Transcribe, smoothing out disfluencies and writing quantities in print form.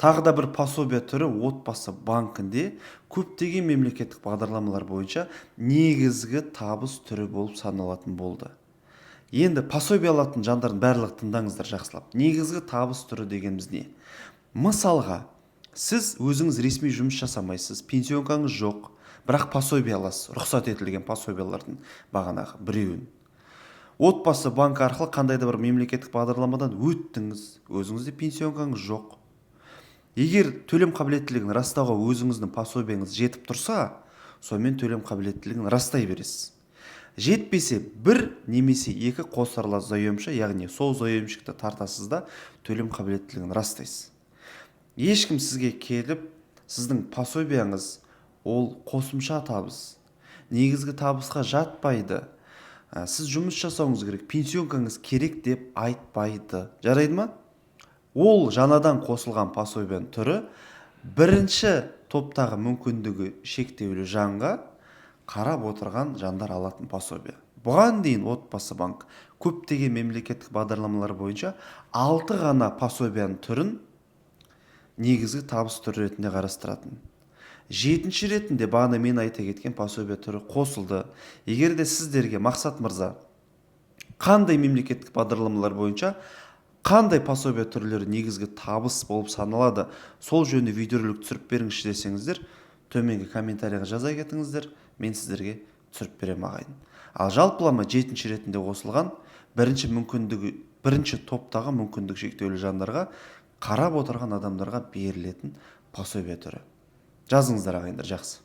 Тағы да бір пособие түрі отбасы банкінде көптеген мемлекеттік бағдарламалар бойынша негізгі табыс түрі болып саналатын болды. Енді пособие алатын жандардың барлығы тыңдаңыздар жақсылап. Негізгі табыс түрі дегеніміз не? Мысалға, сіз өзіңіз ресми жұмыс жасамайсыз, пенсионкаңыз жоқ, бірақ пособие аласыз, рұқсат етілген пособиялардың бағанағы біреуін. Отбасы банк арқылы қандай да бір мемлекеттік бағдарламадан өттіңіз, өзіңізде пенсионкаңыз жоқ. Егер төлем қабілеттілігін растауға өзіңіздің пособиеңіз жетіп тұрса, сонымен төлем қабілеттілігін растай бересіз. Жетпесе, бір немесе екі қосарлы заемшы, яғни сол заемщикті тартасыз да төлем қабілеттілігін растайсыз. Ешкім сізге келіп, сіздің пособияңыз ол қосымша табыс, негізгі табысқа жатпайды, сіз жұмыс жасауыңыз керек, пенсионкаңыз керек деп айтпайды. Жарайды ма? Ол жаңадан қосылған пособияның түрі бірінші топтағы мүмкіндігі шектеулі жанға қарап отырған жандар алатын пособие. Бұған дейін отбасы банк көптеген мемлекеттік бағдарламалар бойынша 6 ғана пособияның түрін негізгі табыс түрі ретінде қарастыратын. 7-ші ретінде бағана мен айта кеткен пособие түрі қосылды. Егер де сіздерге Мақсат мырза қандай мемлекеттік бағдарламалар бойынша қандай пособие түрлері негізгі табыс болып саналады, сол жөнінде видеоролик түсіріп беріңізші десеңіздер, төменгі комментарийға жаза кетіңіздер, мен сіздерге түсіріп беремін ағайын. Ал жалпылама 7-ші ретінде қосылған бірінші топтағы мүмкіндік шектеулі жандарға қарап отырған адамдарға берілетін пособие түрі. Жазыңыздар ағайындар, жақсы.